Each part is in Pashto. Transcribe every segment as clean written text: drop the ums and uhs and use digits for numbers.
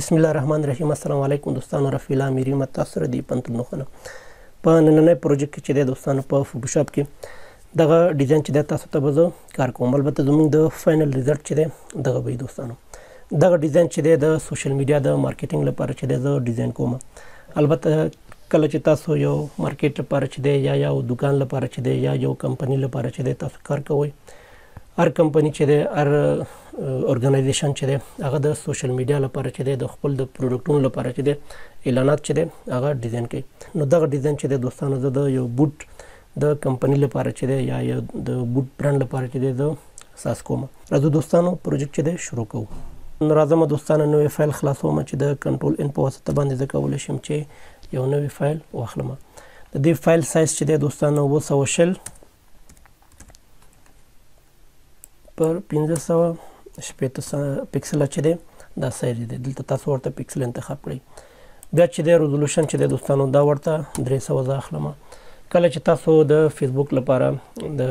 بسم الله الرحمن الرحیم. السلام علیکم دوستانو، رفیع الله میری متاثر دی پنتل نوخنه په نننۍ پروژیکټ کې چې د دوستانو په فوټوشاپ کې دغه ډیزاین چې د تاسو ته به کار کوم. البته زموږ د فائنل ریزلټ چې دی دغه به دوستانو دغه ډیزاین چې دی د سوشل میډیا د مارکیټینګ لپاره چې دی زه ډیزاین کوم. البته کله چې تاسو یو مارکیټ لپاره چې دی یا یو دکان لپاره چې دی یا یو کمپنی لپاره چې دی تاسو کار کوئ، هر کمپنی چې دی هر ارګنایزیشن چې دی هغه د سوشل میډیا لپاره چې دی د خپل د پروډکټونو لپاره چې دی اعلانات چې دی هغه ډیزاین کوي. نو دغه ډیزاین چې دی دوستانو زه د یو بوټ د کمپنی لپاره چې دی یا یو د بوټ برانډ لپاره چې دی زه ساس کوم. راځو دوستانو پروجیکټ چې دی شروع کوو. نو راځم دوستانو نوې فایل خلاصوم چې د کنټرول ان په واسطه باندې زه کولی شم چې یو نوې فایل واخلم. د دې فایل سایز چې دی دوستانو 200 پر 1500 پکسل چې دی دا سایز دی. دلته تاسو ورته پکسل انتخاب کړئ. بیا چې دی ریزولوشن چې دی دوستانو دا ورته 300 زه اخلم. کله چې تاسو د فیسبوک لپاره د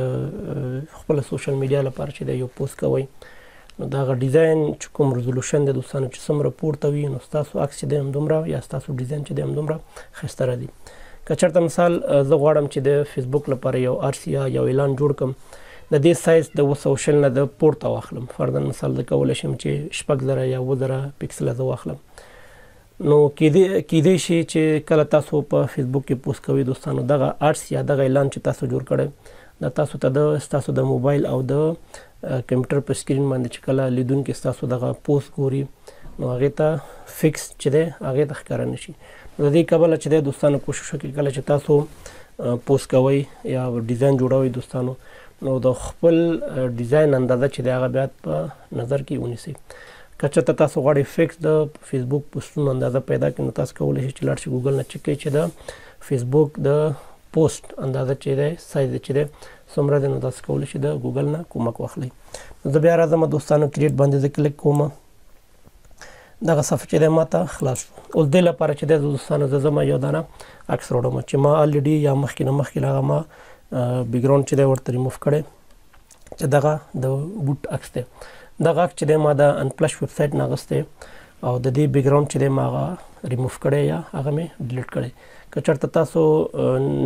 خپل سوشل میډیا لپاره چې دی یو پوسټ کوئ، نو دا ډیزاین چې کوم ریزولوشن دی دوستانو چې څومره پورته وي، نو ستاسو عکس چې دی همدومره یا ستاسو ډیزاین چې دی همدومره ښایسته راځي. که چېرته مثال زه غواړم چې د فیسبوک لپاره یو آرسي یا یو اعلان جوړ کړم، د دې سایز د 200 نه د پورته واخلم. فرضاً مثال زه کولی شم چې 6000 یا 2000 پکسله زه واخلم. نو کیدای شي چې کله تاسو په فیسبوک کې پوسټ کوئ دوستانو، دغه آرټس یا دغه اعلان چې تاسو جوړ کړی دا تاسو ته ستاسو د موبایل او د کمپیوټر په سکرین باندې چې کله لیدونکي ستاسو دغه پوسټ ګوري، نو هغې ته فکس چې دی هغې ته ښکاره نه شي. نو د دې کبله چې دی دوستانو کوشش وکړئ کله چې تاسو پوسټ کوئ یا ډیزاین جوړوئ دوستانو، نو د خپل ډیزاین اندازه چې دی هغه بیا په نظر کې ونیسئ. که چېرته تاسو غواړئ فکس د فیسبوک پوسټونو اندازه پیدا کړئ، نو تاسو کولی شئ چې لاړ شئ ګوګل نه چک کړئ چې د فیسبوک د پوسټ اندازه چې دی سایز چې دی څومره دی، نو تاسو کولی شئ د ګوګل نه کومک واخلئ. نو زه بیا راځم دوستانو کریټ باندې زه کلیک کوم. دغه صفحه چې دی ماته خلاص شو. اوس دې لپاره چې دی دوستانو زه ځم یو دانه عکس راوړم چې ما الریډي یا مخکې هغه ما بیکګراوند چې دی ورته ریموف کړی چې دغه د بوټ عکس دی. دغه عکس چې دی ما د انپلش ویب سایټ نه اخیستی او د دې بیکګراوند چې دی ما هغه ریموف کړی یا هغه مې ډیلیټ کړی. که چېرته تاسو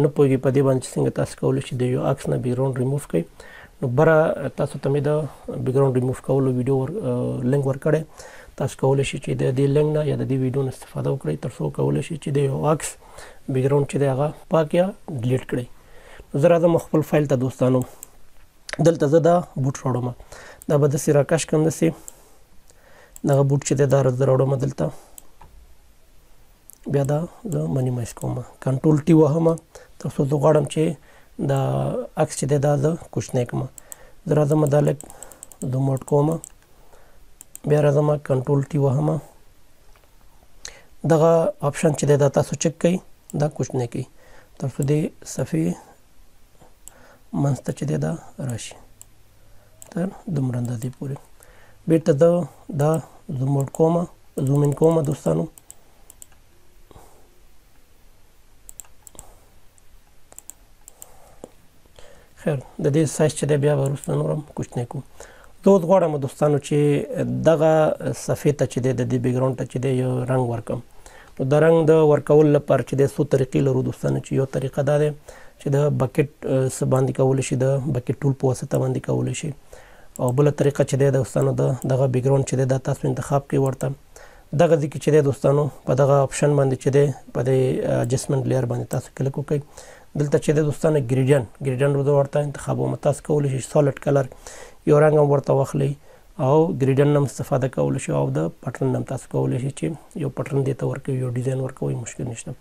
نه پوهېږئ په دې باندې چې څنګه تاسو کولی شئ د یو عکس نه بیکګراوند ریموف کړئ، نو بره تاسو ته مې د بیکګراوند ریموف کولو ویډیو لینک ورکړی. تاسو کولی شئ چې د دې لینک نه یا د دې ویډیو نه استفاده وکړئ تر څو کولی شئ چې د یو عکس بیکګراوند چې دی هغه پاک یا ډیلیټ کړئ. زه راځم خپل فایل ته دوستانو. دلته زه دا بوټ راوړم. دا به داسې راکش کړم، داسې دغه بوټ چې دی دا زه راوړم دلته. بیا دا زه منیمایز کوم، کنټرول ټي وهم تر څو زه غواړم چې دا عکس چې دی دا زه کوچنی کړم. زه راځم دا لږ زوم آوټ کوم. بیا راځم کنټرول ټي وهم. دغه آپشن چې دی دا تاسو چک کړئ، دا کوچنی کړئ تر څو دې صفحې منځ ته چې دی دا راشي تر دومره اندازې پورې. بېرته زه دا زوم آوټ کوم، زوم ان کوم دوستانو. خیر د دې سایز چې دی بیا به وروسته نورم کوچنی کوو. زه اوس غواړم دوستانو چې دغه صفحې ته چې دی د دې بیکګراوند ته چې دی یو رنګ ورکړم. نو د رنګ د ورکولو لپاره چې دی څو طریقې لرو دوستانو، چې یو طریقه دا دی چې د بکټ څه باندې کولی شي، د بکټ ټول په واسطه باندې کولی شي، او بله طریقه چې دی دوستانو دغه بیکګراوند چې دی دا تاسو انتخاب کړئ ورته. دغه ځای کې چې دی دوستانو په دغه آپشن باندې چې دی په دې اډجسټمنټ لیئر باندې تاسو کلیک وکړئ. دلته چې دی دوستانو ګریډین زه ورته انتخابوم. تاسو کولی شئ سالډ کلر یو رنګ هم ورته واخلئ او ګریډین نه هم استفاده کولی شئ او د پټرن نه هم تاسو کولی شئ چې یو پټرن دې ته ورکوئ، یو ډیزاین ورکوئ، مشکل نشته.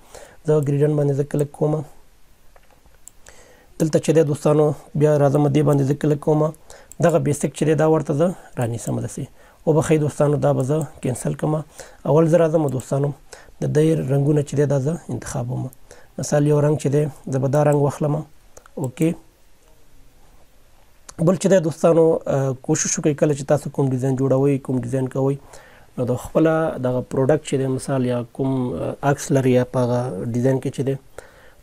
زه ګریډین باندې زه کلیک کوم. دلته چې دی دوستانو بیا راځم دې باندې زه کلیک کوم. دغه بیسک چې دی دا ورته زه رانیسم داسې. وبښئ دوستانو دا به زه کینسل کړم. اول زه راځم دوستانو د دې رنګونه چې دی دا زه انتخابوم. مثال یو رنګ چې دی زه به دا رنګ واخلم. اوکې. بل چې دی دوستانو کوشش وکړئ کله چې تاسو کوم ډیزاین جوړوئ، کوم ډیزاین کوئ، نو د خپله دغه پروډکټ چې دی مثال یا کوم عکس لري یا په هغه ډیزاین کې چې دی،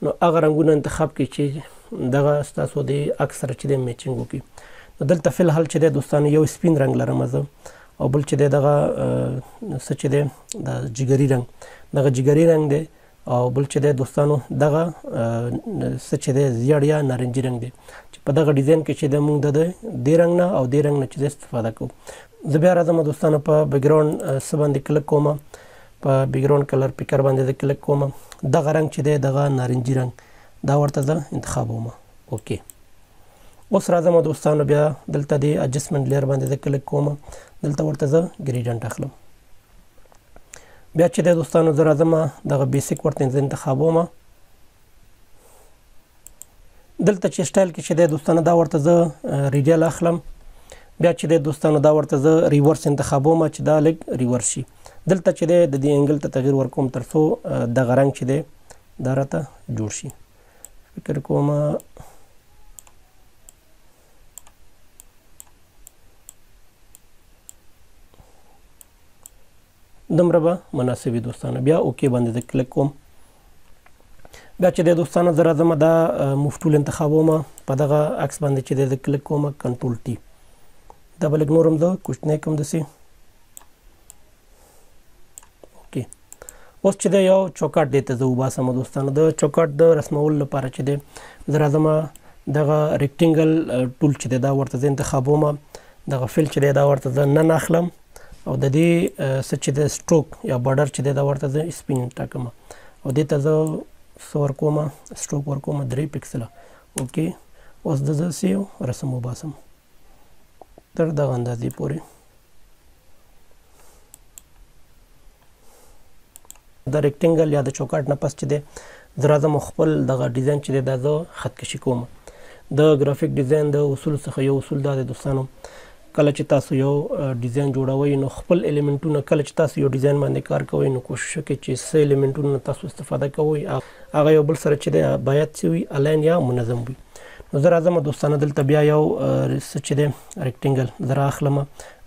نو هغه رنګونه انتخاب کړئ چې دغه ستاسو د عکس سره چې دی میچینګ وکړي. نو دلته فی الحال چې دی دوستانو یو سپین رنګ لرم زه، او بل چې دی دغه څه چې دی د جګري رنګ دغه جګري رنګ دی او بل چې دی دوستانو دغه څه چې دی زیړ یا نارنجي رنګ دی چې په دغه ډیزاین کې چې دی موږ د دې رنګ نه او دې رنګ نه چې دی استفاده کوو. زه بیا راځم دوستانو په بیکګراوند څه باندې کلک کوم، په بیکګراوند کلر پیکر باندې زه کلک کوم. دغه رنګ چې دی دغه نارنجي رنګ دا ورته زه انتخابوم. اوکې اوس راځم دوستانو بیا دلته د اډجسټمنټ لیر باندې زه کلک کوم، دلته ورته زه ګریډینټ اخلم. بیا چې دی دوستانو زه راځم دغه بیسیک ورته زه انتخابوم. دلته چې سټایل کې چې دی دوستانو دا ورته زه ریډیال اخلم. بیا چې دی دوستانو دا ورته زه ریورس انتخابوم چې دا لږ ریورس شي. دلته چې دی د دې انګل ته تغیر ورکوم تر څو دغه رنګ چې دی دا راته جوړ شي. فکر کوم دومره به مناسب وي دوستانو. بیا اوکې باندې زه کلک کوم. بیا چې دی دوستانو زه راځم دا موف ټول انتخابوم، په دغه عکس باندې چې دی زه کلک کوم کنټرول ټي. دا به لږ نور هم زه کوچنی کړم داسې. اوکې اوس چې دی یو چوکاټ دی ته زه وباسم دوستانو. د چوکاټ د رسمولو لپاره چې دی زه راځم دغه ریکټینګل ټول چې دی دا ورته زه انتخابوم. دغه فل چې دی دا ورته زه نن اخلم او د دې څه چې د سټروک یا بارډر چې دی دا ورته زه سپین ټاکم او دې ته زه څه ورکوم سټروک ورکوم 3 پکسله. اوکې اوس د زه سیو رسم وباسم تر دغه اندازې پورې. د ریکټینګل یا د چوکاټ نه پس چې دی زه راځم خپل دغه ډیزاین چې دی دا زه خطکشي کوم. د ګرافیک ډیزاین د اصول څخه یو اصول دا دی دوستانو، کله چې تاسو یو ډیزاین جوړوئ نو خپل الیمنټونه کله چې تاسو یو ډیزاین باندې کار کوئ نو کوشش وکړئ چې څه الیمنټونه تاسو استفاده کوئ هغه یو بل سره چې دی باید چې وي الاین یا منظم وي. نو زه راځم دوستانو دلته بیا یو څه چې دی ریکټینګل زه رااخلم،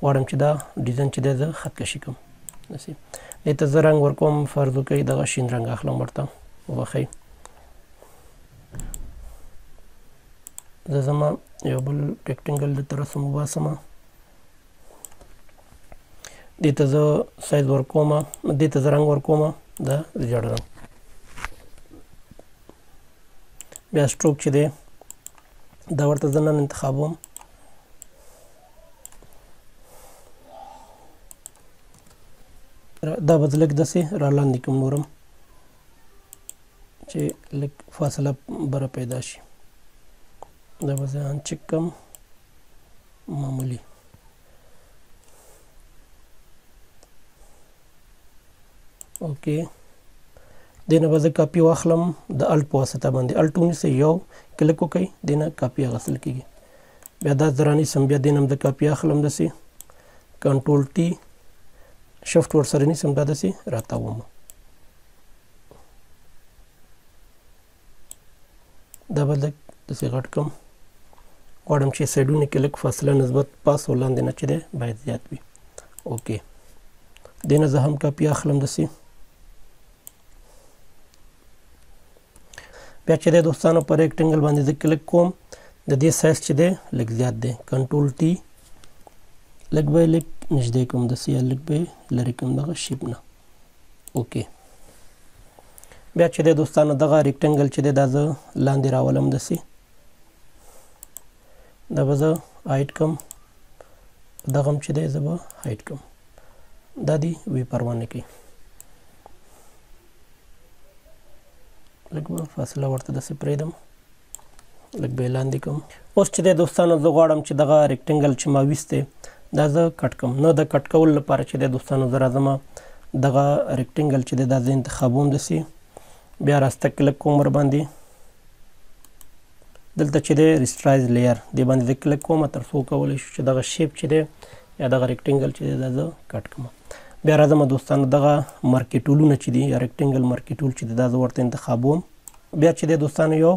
غواړم چې دا ډیزاین چې دی زه خطکشي کړم. داسې دې ته زه رنګ ورکوم، فرض وکړئ دغه شین رنګ اخلم ورته وبخئ. زه ځم یو بل ریکټینګل دلته رسم وباسم، دې ته زه سایز ورکوم، دې ته زه رنګ ورکوم د زیړ رنګ. بیا سټروک چې دی دا ورته زه نن انتخابوم. دا به لږ داسې را لاندې کوم نورم چې لږ فاصله بره پیدا شي. دا به زه انچک کړم معمولی. اوکې دې نه به زه کاپي واخلم د الټ په واسطه باندې. الټ ونیسئ یو کلک وکړئ دې نه کاپي اخیستل کېږي. بیا دا زه رانیسم، بیا دې نه هم زه کاپي اخلم داسې کنټرول ټي شفټ ورسره نیسم دا داسې راتاوم. دا به لږ داسې غټ کړم، غواړم چې سایډونه کې لږ فاصله نسبت پاس او لاندې نه چې دی باید زیات وي. اوکې دې نه زه هم کاپي اخلم داسې. بیا چې دی دوستانو په ریکټینګل باندې زه کلک کوم، د دې سایز چې دی لږ زیات دی، کنټرول ټي لږ به یې لږ نږدې کوم داسې یا لږ به یې لرې کوم دغه شیپ نه. اوکې بیا چې دی دوستانو دغه ریکټینګل چې دی دا زه لاندې راولم داسې. دا به زه هایټ کړم، دغه هم چې دی زه به هایټ کړم. دا دې وی پروا نه کوي، لږ به فاصله ورته داسې پرېږدم، لږ به یې لاندې کړم. اوس چې دی دوستانو زه غواړم چې دغه ریکټینګل چې ما ویست دی دا زه کټ کړم. نو د کټ کولو لپاره چې دی دوستانو زه راځم دغه ریکټینګل چې دی دا زه انتخابوم داسې، بیا راسته کلک کوم ورباندې. دلته چې دی ریسټرایز لیر دې باندې زه کلک کوم تر څو کولی شو چې دغه شیپ چې دی یا دغه ریکټینګل چې دی دا زه کټ کړم. بیا راځم دوستانو دغه مارکي ټولونه چې دي یا ریکټینګل مارکي ټول چې دی دا زه ورته انتخابوم. بیا چې دی دوستانو یو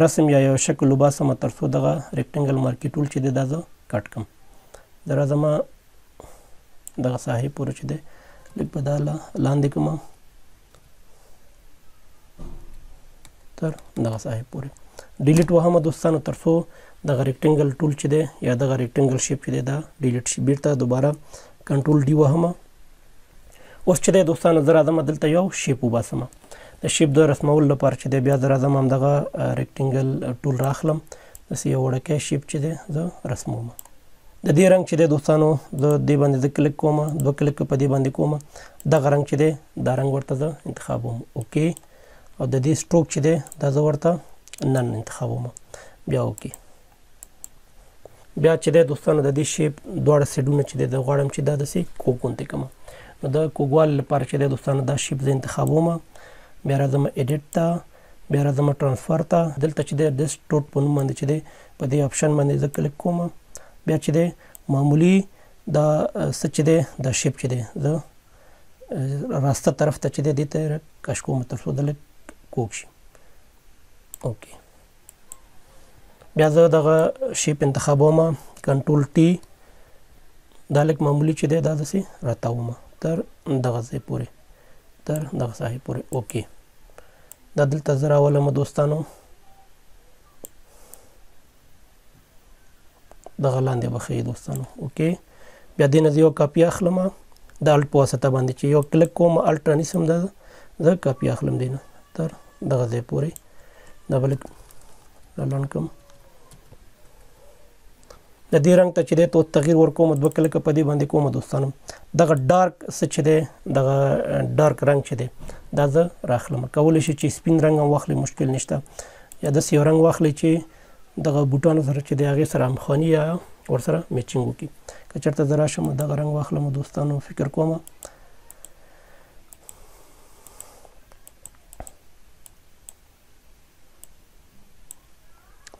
رسم یا یو شکل وباسم تر څو دغه ریکټینګل مارکي ټول چې دی دا زه کټ کړم. زه راځم دغه ساحې پورې چې دی لږ به دا لاندې کړم تر دغه ساحې پورې. ډیلیټ وهم دوستانو تر څو دغه ریکټینګل ټول چې دی یا دغه ریکټینګل شیپ چې دی دا ډیلیټ شي. بیرته دوباره کنټرول ډي وهم. اوس چې دی دوستانو زه راځم دلته یو شیپ وباسم. د شیپ د رسمولو لپاره چې دی بیا زه راځم همدغه ریکټینګل ټول راخلم، داسې یو وړکی شیپ چې دی زه رسموم. د دې رنګ چې دی دوستانو زه دې باندې زه کلیک کوم، 2 کلیک په دې باندې کوم، دغه رنګ چې دی دا رنګ ورته زه انتخابوم. اوکې، او د دې سټروک چې دی دا زه ورته نن انتخابوم، بیا اوکې. بیا چې دی دوستانو د دې شیپ دواړه سیډونه چې دی زه غواړم چې دا داسې کوږ غوندې کړم. نو د کوږوالي لپاره چې دی دوستانو دا شیپ زه انتخابوم، بیا راځم ایډیټ ته، بیا راځم ټرانسفر ته. دلته چې دی ډیسکټاپ په نوم باندې چې دی په دې آپشن باندې زه کلیک کوم. بیا چې دی معمولی دا څه چې دی دا شیپ چې دی زه راسته طرف ته چې دی دې ته کش کوم تر څو د لږ کوږ شي. اوکې، بیا زه دغه شیپ انتخابوم، کنټرول ټي، دا لږ معمولی چې دی دا داسې راتاوم تر دغه ځای پورې، تر دغه ساحې پورې. اوکې، دا دلته زه راولم دوستانو، دغه لاندې به ښیي دوستانو. اوکې، بیا دې نه زه یو کاپي اخلم، د الټ په واسطه باندې چې یو کلیک کوم الټ رانیسم، دا زه کاپي اخلم دی نه تر دغه ځای پورې. دا به لږ رالنډ کړم. د دې رنګ ته چې دی تغیر ورکوم، 2 کلیکه په دې باندې کوم دوستانو. دغه ډارک څه چې دی دغه ډارک رنګ چې دی دا زه راخلم. کولی شي چې سپین رنګ هم واخلي، مشکل نشته، یا داسې یو رنګ واخلي چې دغه بوټانو سره چې دی هغې سره همخواني یا ورسره میچینګ وکړي. که چېرته زه راشم دغه رنګ واخلم دوستانو، فکر کوم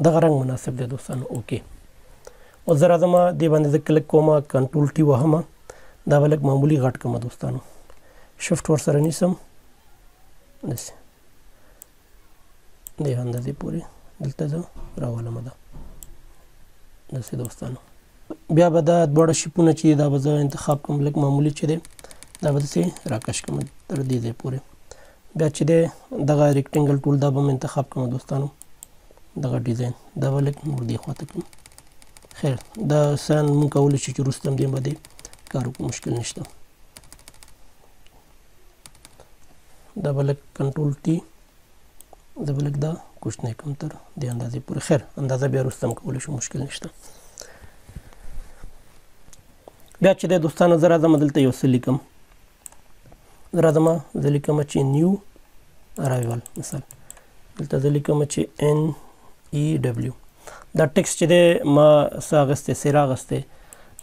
دغه رنګ مناسب دی دوستانو. اوکې، اوس زه راځم دې باندې زه کلیک کوم، کنټرول ټي وهم، دا به لږ معمولي غټ کړم دوستانو، شفټ ورسره نیسم داسې دې اندازې پورې دلته زه راولم دا داسې دوستانو. بیا به دا دواړه شیپونه چې دا به زه انتخاب کړم، لږ معمولي چې دی دا به داسې راکش کړم تر دې ځای پورې. بیا چې دی دغه ریکټینګل ټول دا به م انتخاب کړم دوستانو، دغه ډیزاین دا به لږ نور دې خواته کړم. خیر، دا سان مونږ کولی شو چې وروسته هم دې باندې کار وکړو، مشکل نشته. دا به لږ کنټرول ټي، زه به لږ دا کوچنی کړم تر دې اندازې پورې. خیر، اندازه بیا وروسته هم کولی شو، مشکل نشته. بیا چې دی دوستانو زه راځم دلته یو څه لیکم، زه راځم زه لیکم چې نیو ارایول، مثال دلته زه لیکم چې NEW. دا ټکس چې دی ما څه اخیستی، څیره اخیستی،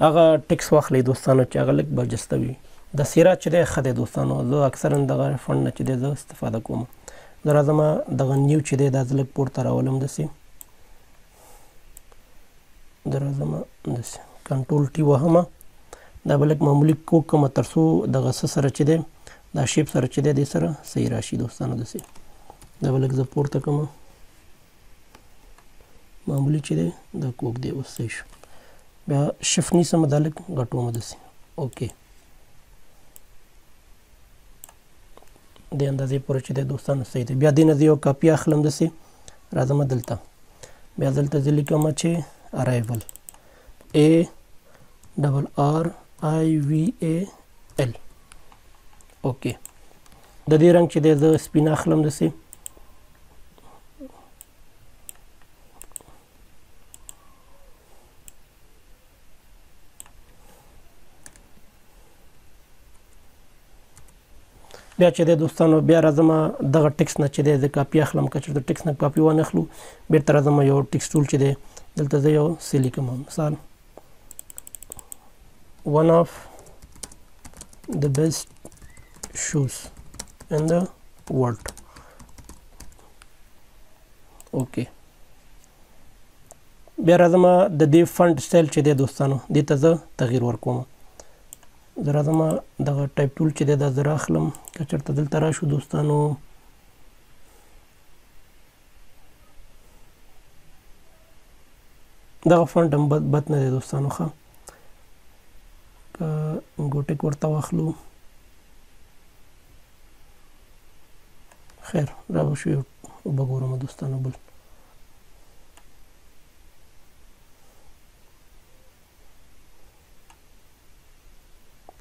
هغه ټکس واخلئ دوستانو چې هغه لږ برجسته وي. د څیره چې دی ښه دی دوستانو، زه اکثرا دغه فنډ نه چې دی زه استفاده کوم. زه راځم دغه نیو چې دی دا زه لږ پورته راولم داسې، زه راځم داسې کنټرول ټي وهم، دا به لږ معمولي کوږ کړم تر څو دغه څه سره چې دی دا شیپ سره چې دی دې سره صحیح راشي دوستانو. داسې دا به لږ زه پورته کړم، معمولی چې دی دا کوږ دی، اوس صحیح شو. بیا شفټ نیسم، دا لږ غټوم داسې. اوکې، دې اندازې پورې چې دی دوستانو صحیح دی. بیا دې نه زه یو کاپي اخلم داسې، راځم دلته، بیا دلته زه لیکم چې ارایول، ARRIVAL. اوکې، د دې رنګ چې دی زه سپین اخلم داسې، بیا چې دی دوستانو بیا راځم دغه ټکس نه چې دی زه کاپي اخلم. که چېرته ټکس نه کاپي وانه اخلو، بېرته راځم یو ټکس ټول چې دی دلته زه یو څه لیکم، مثال one of the best shoes in the world. اوکې، بیا راځم د دې فنټ سټایل چې دی دوستانو دې ته زه تغییر ورکوم. زه راځم دغه ټایپ ټول چې دی دا زه راخلم. که چېرته دلته راشو دوستانو، دغه فنټ هم بد نه دی دوستانو ښه. که ګوټک ورته واخلو، خیر را به شو اوبه ګورم دوستانو بل.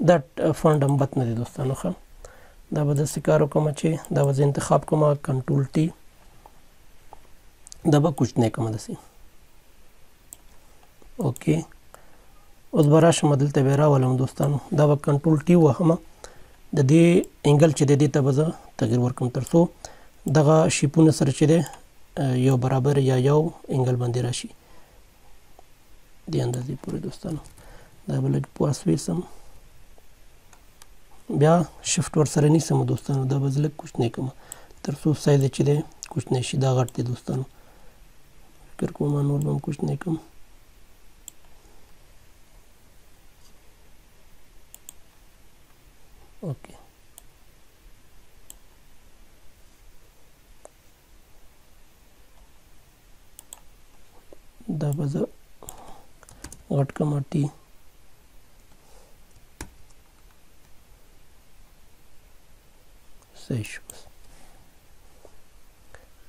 دا فونټ هم بد نه دی دوستانو ښه. دا به داسې کار وکړم چې دا به زه انتخاب کوم کنټرول ټي، دا به کوچنی کوم داسې اوکې. اوس به راشم دلته بیا راولم دوستانو، دا به کنټرول ټي وهم، د دې انګل چې دی دې ته به زه تغیر ورکړم تر څو دغه شیپونه سره چې دی یو برابر یا یو انګل باندې راشي دې اندازې پورې دوستانو. دا به لږ پاس ویسم، بیا شفټ ورسره نیسم دوستانو، دا به زه لږ کوچنی کړم تر څو سایز چې دی کوچنی شي. دا غټ دی دوستانو، فکر کوم نور به هم کوچنی کړم. اوکې دا به زه غټ کړم ټي. صحیح شو.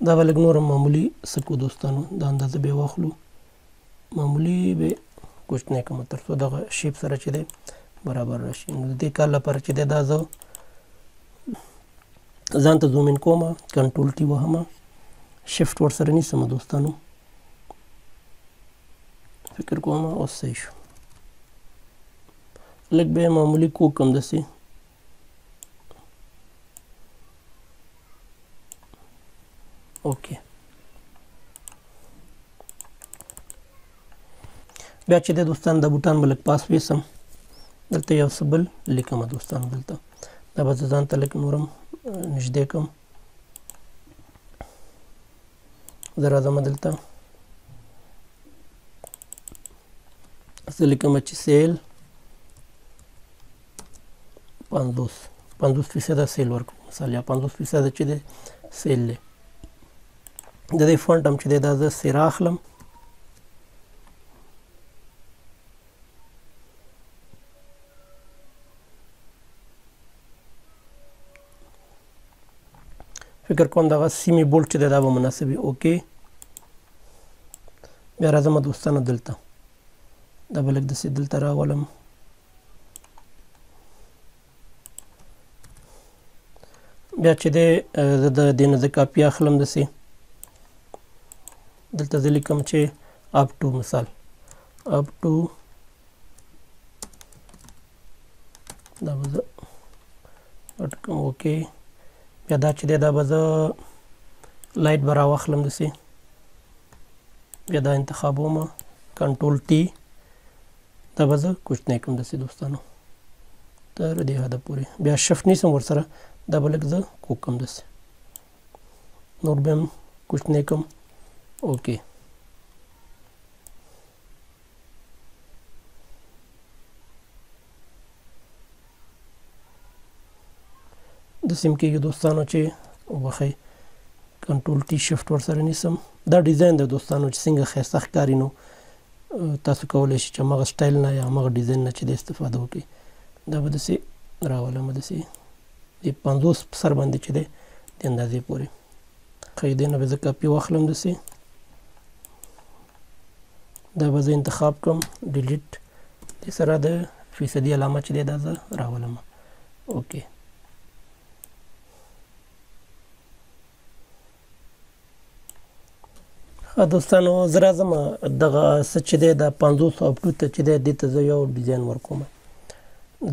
دا به لږ نور معمولي سکو دوستانو، دا اندازه به واخلو، معمولي به کوچنی کړم تر څو دغه شیپ سره چې دی برابر راشي. نو د دې کار لپاره چې دی دا زه ځان ته زوم ان کوم، کنټرول ټي وهم، شفټ ورسره نیسم دوستانو، فکر کوم اوس صحیح شو. لږ به معمولي کوک کړم داسې، اوکې. بیا چې دی دوستان دا بوټان به لږ پاس ویسم، دلته یو څه بل لیکم دوستانو، دلته دا به زه ځان ته لږ نورم نږدې کړم. زه راځم دلته زه لیکم چې سیل 50% سیل ورکړو مثال، یا 50% چې دی سیل دی. د دې فونټ هم چې دی دا زه سیرا اخلم، فکر کوم دغه سیمی بولټ چې دی دا به مناسب وي. اوکې بیا راځم دوستانو دلته، دا به لږ داسې دلته راولم، بیا چې دی زه د دې نه زه کاپي اخلم داسې، دلته زه لیکم چې اپ ټو مثال اپ ټو، دا به زه غټ کړم. اوکې بیا دا چې دی دا به زه لایټ به راواخلم داسې، بیا دا انتخابوم کنټرول ټي، دا به زه کوچنی کړم داسې دوستانو تر دې حده پورې. بیا شفټ نیسم ورسره، دا به لږ زه کوک کړم داسې، نور به هم کوچنی کړم. اوکې داسې هم کېږي دوستانو چې وبخئ کنټرول ټي شفټ ورسره نیسم. دا ډیزاین دی دوستانو چې څنګه ښایسته ښکاري، نو تاسو کولی شئ چې همغه سټایل نه یا همغه ډیزاین نه چې دی استفاده وکړئ. دا به داسې راولم داسې د 50 سر باندې چې دی د اندازې پورې. ښایي دې نه به زه کاپي واخلم داسې، دا به زه انتخاب کړم ډیلیټ، دې سره د فیصدي علامه چې دی دا زه راولم. اوکې دوستانو زه راځم دغه څه چې دی د 50 اپ ټو ته چې دی دې ته زه یو ډیزاین ورکوم.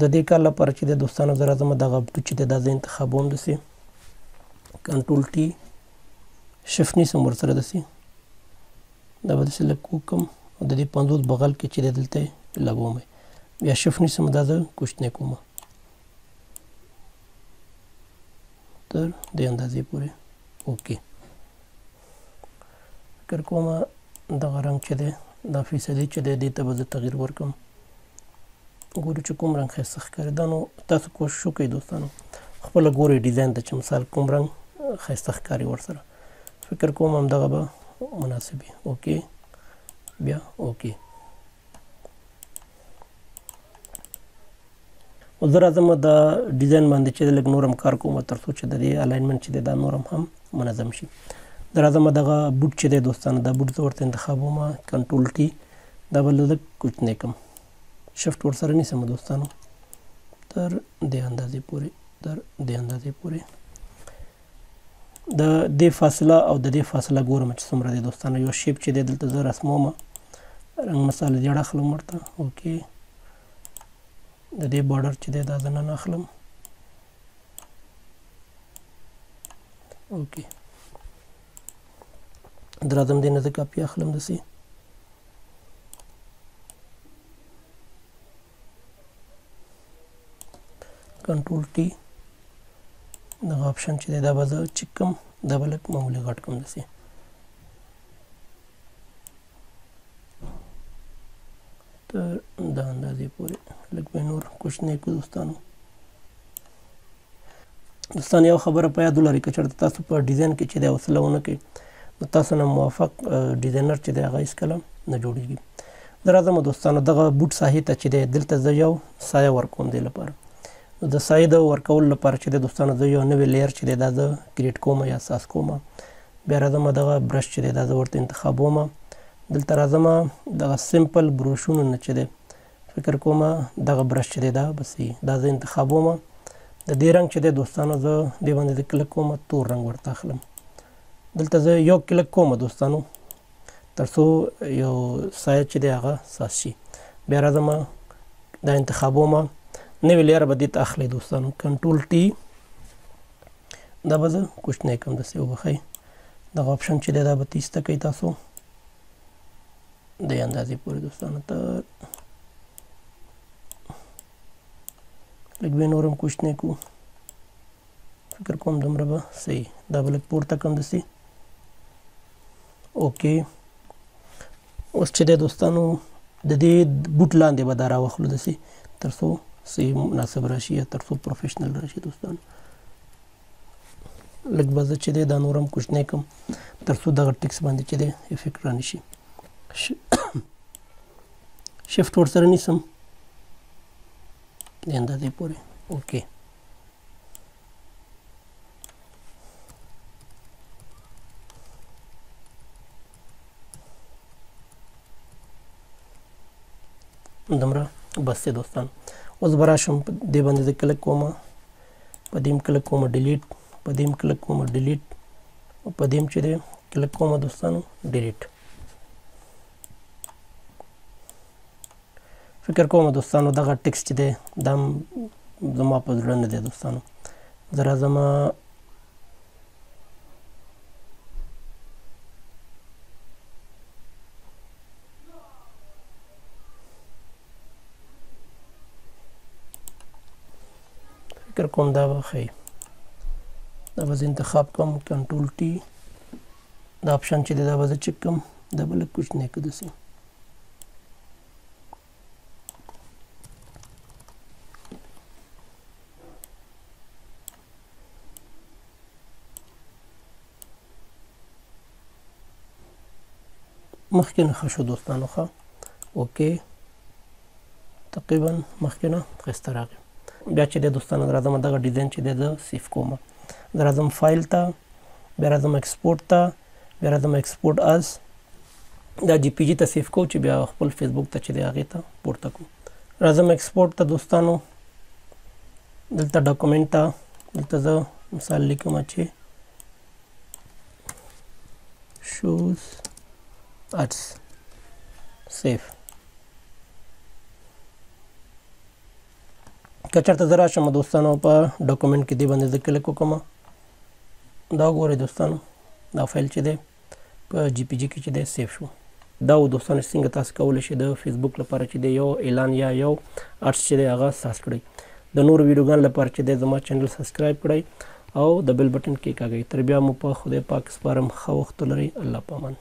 د دې کار لپاره چې دی دوستانو زه راځم دغه اپ ټو چې دی دا زه انتخابوم داسې، کنټرول ټي شفټ نیسم ورسره داسې، دا به داسې لږ کوک کړم او د دې 50 بغل کې چې دی دلته یې لګوم، بیا شفټ نیسم دا زه کوچنی کوم تر دې اندازې پورې. اوکې فکر کوم دغه رنګ چې دی دا فیصدي چې دی دې ته به زه تغیر ورکړم، ګورو چې کوم رنګ ښایسته ښکاري. دا نو تاسو کوشش وکړئ دوستانو خپله ګورئ ډیزاین ته چې مثال کوم رنګ ښایسته ښکاري ورسره، فکر کوم همدغه به مناسب وي. اوکې بیا اوکې زه راځم د ډیزاین باندې چې لږ نور هم کار کوم تر څو چې د دې الاینمنټ چې دی دا نور هم منظم شي. زه راځم دغه بوټ چې دی دوستانو دا بوټ زه ورته انتخابوم کنټرول ټي، دا به لږ کوچنی کړم، شفټ ورسره نیسم دوستانو تر دې اندازې پورې د دې فاصله او د دې فاصله ګورم چې څومره دی دوستانو. یو شیپ چې دی دلته زه رسموم، رنګ مساله جوړ اخلم ورته. اوکې، د دې بارډر چې دی دا زه نن اخلم. اوکې، درځم دې نه زه کاپي اخلم داسې. کنټرول ټي، دغه آپشن چې دی دا به زه چک کړم، دا به لږ معمولي غټ کړم داسې. تر دا اندازې پورې لږ به نور کوچنی کړو دوستانو. دوستان یو خبره په یاد ولرئ، که چېرته تاسو په ډیزاین کې چې دی حوصله ونه کوئ نو تاسو نه موافق ډیزاینر چې دی هغه هېڅکله نه جوړېږي. زه راځم دوستانو دغه بوټ ساحې ته چې دی دلته زه یو سایه ورکوم دې لپاره. نو د سایې د ورکولو لپاره چې دی دوستانو زه یو نوی لیر چې دی دا زه کریټ کوم یا اساس کوم. بیا راځم دغه برش چې دی دا زه ورته انتخابوم. دلته راځم دغه سمپل بروشونو نه چې دی فکر کوم دغه برش چې دی دا بس دا زه انتخابوم. د دې رنګ چې دی دوستانو زه دې باندې د کلک کوم، تور رنګ ورته اخلم. دلته زه یو کلک کوم دوستانو تر څو یو سایه چې دی هغه ساس شي. بیا راځم دا انتخابوم، نوی لیر به دې ته اخلي دوستانو. کنټرول ټي، دا به زه کوچنی کړم داسې وبخئ. دغه آپشن چې دی دا به 30 ته کوئ تاسو دې اندازې پورې دوستانو. تر لږ به نور هم کوچنی کړو، فکر کوم دومره به صحیح. دا به لږ پورته کړم داسې. اوکې، اوس چې دی دوستانو د دې بوټ لاندې به دا راواخلو داسې تر څو صحیح مناسب راشي یا تر څو پروفیشنل راشي دوستانو. لږ به زه چې دی دا نور هم کوچنی کړم تر څو دغه ټکس باندې چې دی افیکټ رانشي. شفټ ورسره نیسم دې اندازې پورې. اوکې، دومره بس دی دوستان. اوس به راشم دې باندې زه کلک کوم، په دې کلک کوم ډیلیټ، په دې کلک کوم ډیلیټ، او په دې چې دی کلک کوم دوستانو ډیلیټ. فکر کوم دوستانو دغه ټکس چې دی دا زما په زړه نه دی دوستانو. زه راځم فکر کوم دا به ښایي. دا به زه انتخاب کوم، کنټرول ټي، دا آپشن چې دی دا به زه چک کوم، دا به لږ کوچنی کړو داسې. مخکې نه ښه شو دوستانو. ښه، اوکې، تقریبا مخکې نه ښایسته راغی. بیا چې دی دوستانو راځم دغه ډیزاین چې دی زه سیف کوم. زه راځم فایل ته، بیا راځم ایکسپورټ ته، بیا راځم ایکسپورټ از، دا جی پی جي ته سیف کوو چې بیا خپل فیسبوک ته چې دی هغې ته پورته کړو. راځم ایکسپورټ ته دوستانو، دلته ډاکومنټ ته دلته زه مثال لیکم چې شوز ads save. که چېرته زه راشم دوستانو په ډاکومنټ کې دې باندې زه کلک وکړم، دا وګورئ دوستانو دا فایل چې دی په جی پی جي کې چې دی سیف شو. دا و دوستانو څنګه تاسو کولی شئ د فیسبوک لپاره چې دی یو اعلان یا یو اډس چې دی هغه ساس کړئ. د نورو ویډیوګانو لپاره چې دی زما چینل سبسکرایب کړئ او د بیل بټن کېکاږئ. تر بیا مو په خدای پاک سپارم. ښه وخت ولرئ. الله پامان.